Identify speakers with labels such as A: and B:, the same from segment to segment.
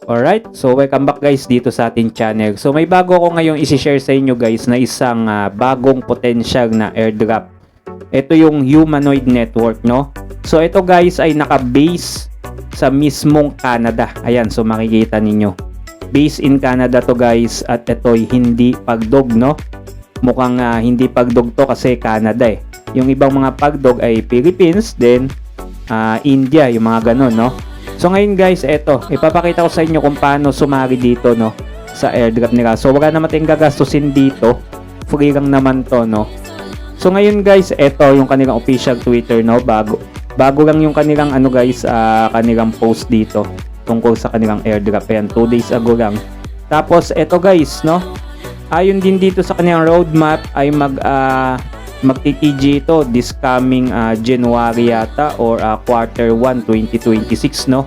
A: Alright, so welcome back guys dito sa ating channel. So may bago ako ngayong isi-share sa inyo guys na isang bagong potential na airdrop. Ito yung humanoid network, no? So ito guys ay naka-base sa mismong Canada. Ayan, so makikita ninyo. Base in Canada to guys at ito'y hindi pagdog, no? Mukhang hindi pagdog to kasi Canada eh. Yung ibang mga pagdog ay Philippines, then India, yung mga ganun, no? So ngayon guys, eto, ipapakita ko sa inyo kung paano sumali dito, no, sa airdrop nila. So wala naman tayong gagastusin dito, free lang naman to, no. So ngayon guys, eto yung kanilang official Twitter, no, bago lang yung kanilang ano guys, kanilang post dito tungkol sa kanilang airdrop. Ayan, 2 days ago lang. Tapos eto guys, no, ayon din dito sa kanilang roadmap ay magti-TG ito this coming January yata or quarter 1 2026, no.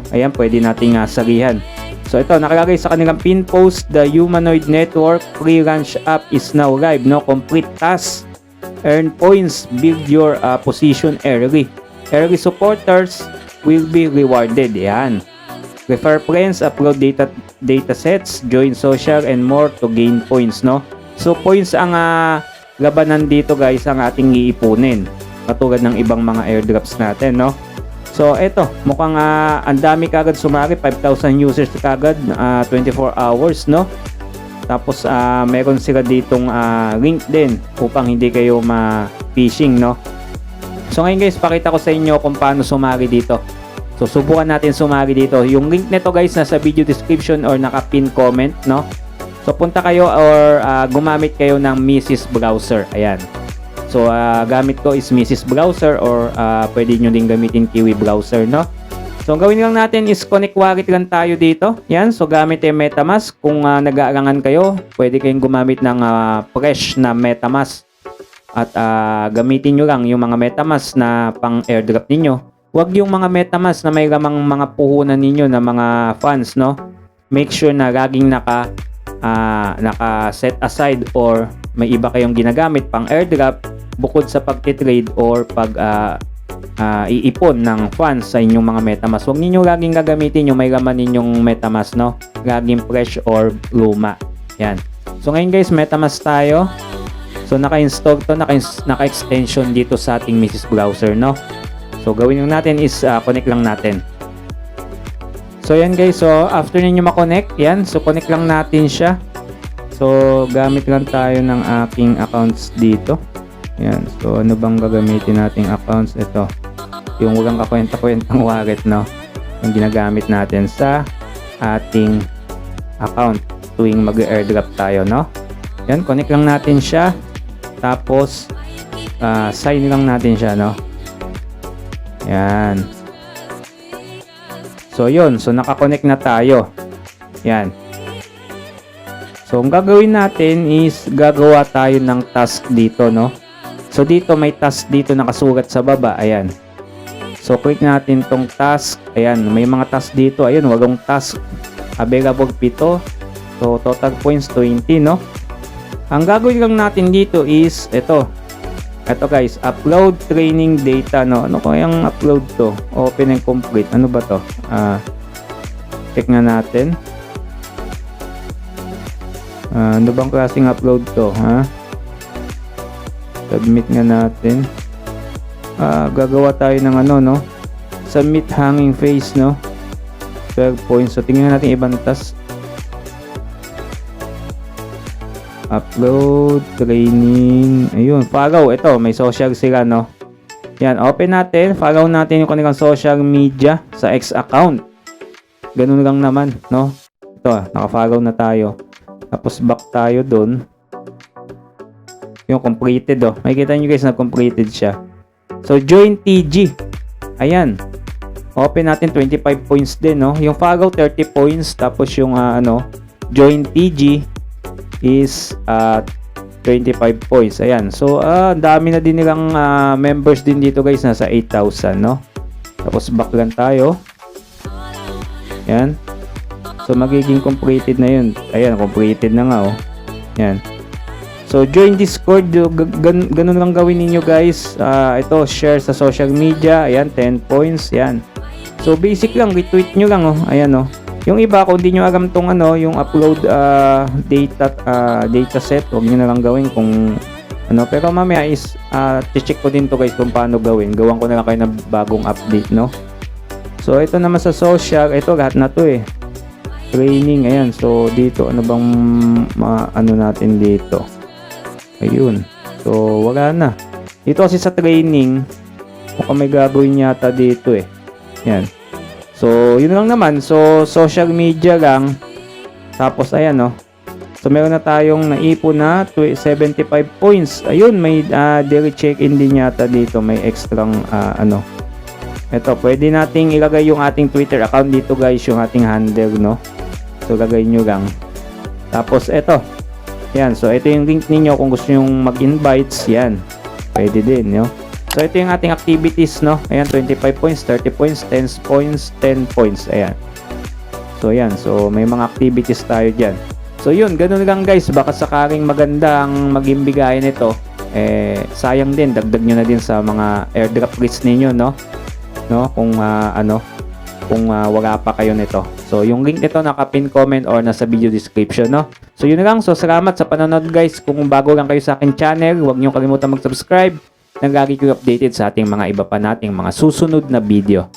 A: Ayan, pwede nating salihan. So ito nakalagay sa kanilang pin post, the humanoid network free launch app is now live, no. Complete task, earn points, build your position early supporters will be rewarded. Yan, refer friends, upload data sets, join social and more to gain points, no. So points ang labanan dito guys, ang ating iipunin katulad ng ibang mga airdrops natin, no. So eto, mukhang ang dami kagad sumali, 5,000 users kagad, 24 hours, no. Tapos meron sila ditong link din upang hindi kayo ma-phishing, no. So ngayon guys, pakita ko sa inyo kung paano sumali dito. So subukan natin sumali dito. Yung link nito guys nasa video description or naka-pin comment, no. So punta kayo or gumamit kayo ng Mrs. Browser. Ayan. So gamit ko is Mrs. Browser or pwede nyo din gamitin Kiwi Browser, no. So ang gawin lang natin is connect wallet lang tayo dito. Yan. So gamit yung MetaMask. Kung nag-aalangan kayo, pwede kayong gumamit ng fresh na MetaMask. At gamitin nyo lang yung mga MetaMask na pang airdrop ninyo. Huwag yung mga MetaMask na may lamang mga puhunan ninyo na mga funds, no. Make sure na laging naka-set aside or may iba kayong ginagamit pang airdrop bukod sa pagtitrade or pag iipon ng funds sa inyong mga MetaMask. Huwag ninyo laging gagamitin yung may laman ninyong MetaMask, no. Laging fresh or luma. Yan. So ngayon guys, MetaMask tayo. So naka-install to, naka-extension dito sa ating Mrs. Browser, no. So gawin lang natin is connect lang natin. So yan guys, so after ninyo ma-connect, yan, so connect lang natin siya. So gamit lang tayo ng aking accounts dito. Yan, so ano bang gagamitin nating accounts? Ito, yung walang kakwenta-kwentang wallet, no, yung ginagamit natin sa ating account tuwing mag-airdrop tayo, no. Yan, connect lang natin siya. Tapos sign lang natin siya, no. Yan. So yun, so naka-connect na tayo. Yan. So ang gagawin natin is gagawa tayo ng task dito, no. So dito may task dito nakasulat sa baba. Ayan. So click natin tong task. Ayan, may mga task dito. Ayun, 8 task. Available 7. So total points 20, no. Ang gagawin lang natin dito is ito guys, upload training data, no. Ano kayang upload to? Open and complete. Ano ba to? Check nga natin. Ano bang klaseng upload to, ha? Submit nga natin. Gagawa tayo ng ano, no. Submit hanging face, no. 12 points. So tingnan natin ibang task. Upload training. Ayun, follow. Ito, may social sila, no. Yan, open natin. Follow natin yung kanilang social media sa X account. Ganun lang naman, no. Ito, naka-follow na tayo. Tapos back tayo dun. Yung completed, oh. Makikita nyo guys na completed siya. So join TG. Ayan. Open natin 25 points din, no. Yung follow 30 points. Tapos yung join TG is 25 points. Ayan. So dami na din nilang members din dito guys, nasa 8,000, no. Tapos back lang tayo. Ayan. So magiging completed na yun. Ayan, completed na nga, oh. Ayan. So join Discord, ganun lang gawin niyo guys. Ito, share sa social media. Ayan, 10 points. Ayan. So basic lang, retweet nyo lang, oh. Ayan, oh. Yung iba, kung hindi nyo alam tong yung upload data set, huwag nyo na lang gawin kung pero mamaya is check ko din to guys kung paano gawin. Gawan ko na lang kayo ng bagong update, no? So ito naman sa social, ito lahat na to training, ayan. So dito ano bang natin dito? Ayun. So wala na. Dito kasi sa training, mukhang may gagawin yata dito Ayan. So yun lang naman. So social media lang. Tapos ayan So meron na tayong naipon na 75 points. Ayun, may daily check-in din yata dito. May extrang Ito, pwede nating ilagay yung ating Twitter account dito guys, yung ating handle, no? So lagay nyo lang. Tapos ito. Yan, so ito yung link ninyo kung gusto nyong mag-invites, yan. Pwede din, no? So ito yung ating activities, no? Ayan, 25 points, 30 points, 10 points, 10 points. Ayan. So yan, so may mga activities tayo dyan. So yun, ganun lang guys, baka sakaling maganda ang maging bigayan nito, sayang din, dagdag nyo na din sa mga airdrop list ninyo, no? Kung wala pa kayo nito. So yung link nito naka-pin comment or nasa video description, no? So yun lang, so salamat sa panonood guys. Kung bago lang kayo sa akin channel, huwag nyo kalimutan mag-subscribe nang lagi kayo updated sa ating mga iba pa nating mga susunod na video.